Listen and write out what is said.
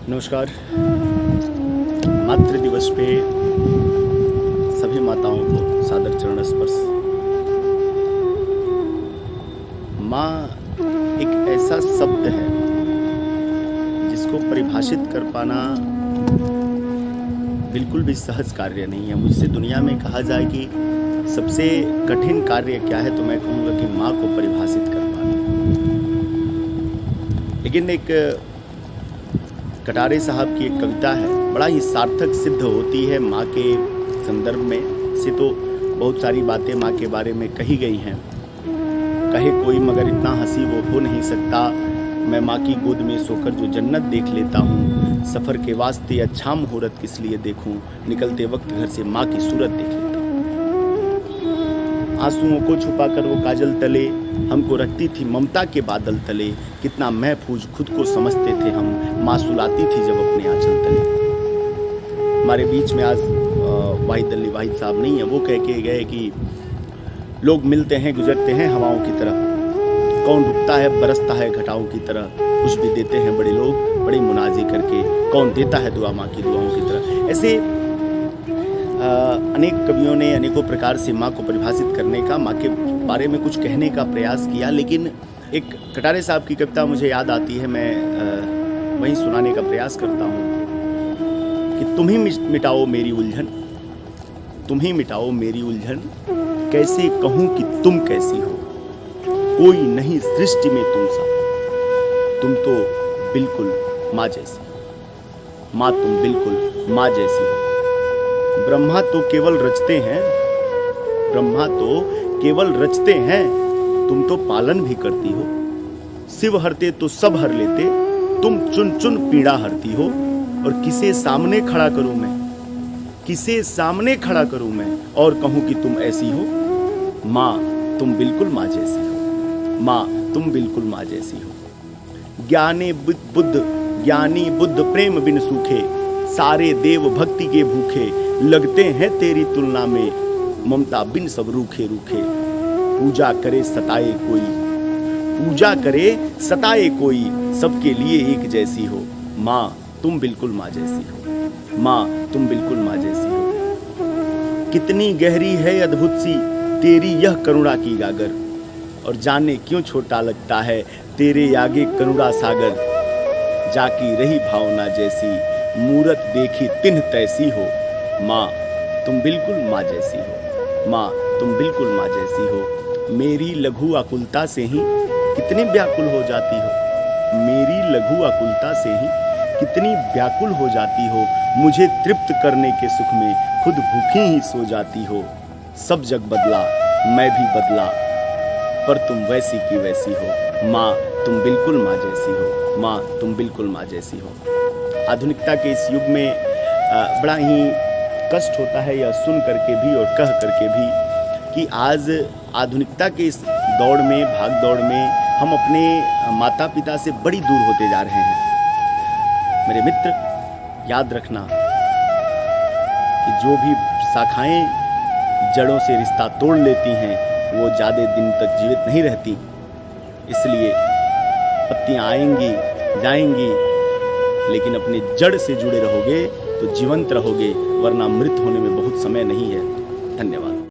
नमस्कार। मातृ दिवस पे सभी माताओं को सादर चरण स्पर्श। माँ एक ऐसा शब्द है जिसको परिभाषित कर पाना बिल्कुल भी सहज कार्य नहीं है। मुझसे दुनिया में कहा जाए कि सबसे कठिन कार्य क्या है तो मैं कहूँगा कि माँ को परिभाषित कर पाना। लेकिन एक कटारे साहब की एक कविता है, बड़ा ही सार्थक सिद्ध होती है माँ के संदर्भ में से। तो बहुत सारी बातें माँ के बारे में कही गई हैं। कहे कोई मगर इतना हंसी वो हो नहीं सकता, मैं माँ की गोद में सोकर जो जन्नत देख लेता हूँ। सफ़र के वास्ते अच्छा मुहूर्त किस लिए देखूँ, निकलते वक्त घर से माँ की सूरत देख लेता हूँ। आंसुओं को छुपाकर वो काजल तले, हमको रखती थी ममता के बादल तले। कितना महफूज खुद को समझते थे हम, माँ सुलाती थी जब अपने आंचल तले। हमारे बीच में आज वाहिद अली वाहिद साहब नहीं है। वो कह के गए कि लोग मिलते हैं गुजरते हैं हवाओं की तरह, कौन रुकता है बरसता है घटाओं की तरह। कुछ भी देते हैं बड़े लोग बड़ी मुनाजी करके, कौन देता है दुआ माँ की दुआओं की तरह। ऐसे अनेक कवियों ने अनेकों प्रकार से माँ को परिभाषित करने का, माँ के बारे में कुछ कहने का प्रयास किया। लेकिन एक कटारे साहब की कविता मुझे याद आती है, मैं वहीं सुनाने का प्रयास करता हूँ कि तुम ही मिटाओ मेरी उलझन, तुम ही मिटाओ मेरी उलझन। कैसे कहूँ कि तुम कैसी हो, कोई नहीं सृष्टि में तुम सा। तुम तो बिल्कुल माँ जैसी, माँ तुम बिल्कुल माँ जैसी हो। ब्रह्मा तो केवल रचते हैं, ब्रह्मा तो केवल रचते हैं, तुम तो पालन भी करती हो। शिव हरते तो सब हर लेते, तुम चुन चुन पीड़ा हरती हो। और किसे सामने खड़ा करूं मैं, किसे सामने खड़ा करूं मैं और कहूं कि तुम ऐसी हो। माँ तुम बिल्कुल माँ जैसी हो, माँ तुम बिल्कुल माँ जैसी हो। ज्ञानी बुद्ध प्रेम बिन सूखे, सारे देव भक्ति के भूखे। लगते हैं तेरी तुलना में, ममता बिन सब रूखे रूखे। पूजा करे सताए कोई, पूजा करे सताए कोई, सबके लिए एक जैसी हो। माँ तुम बिल्कुल माँ जैसी हो, माँ तुम बिल्कुल माँ जैसी हो। कितनी गहरी है अद्भुत सी तेरी यह करुणा की गागर, और जाने क्यों छोटा लगता है तेरे आगे करुणा सागर। जाकी रही भावना जैसी, मूरत देखी तिन्ह तैसी हो। माँ तुम बिल्कुल माँ जैसी हो, माँ तुम बिल्कुल माँ जैसी हो। मेरी लघु आकुलता से ही कितनी व्याकुल हो जाती हो, मेरी लघु आकुलता से ही कितनी व्याकुल हो जाती हो। मुझे तृप्त करने के सुख में खुद भूखी ही सो जाती हो। सब जग बदला मैं भी बदला, पर तुम वैसी की वैसी हो। माँ तुम बिल्कुल माँ जैसी हो, माँ तुम बिल्कुल माँ जैसी हो। आधुनिकता के इस युग में बड़ा ही कष्ट होता है यह सुन करके भी और कह करके भी कि आज आधुनिकता के इस दौड़ में, भाग दौड़ में हम अपने माता पिता से बड़ी दूर होते जा रहे हैं। मेरे मित्र, याद रखना कि जो भी शाखाएं जड़ों से रिश्ता तोड़ लेती हैं वो ज़्यादा दिन तक जीवित नहीं रहती। इसलिए पत्तियां आएंगी जाएंगी, लेकिन अपने जड़ से जुड़े रहोगे तो जीवंत रहोगे, वरना मृत होने में बहुत समय नहीं है। धन्यवाद।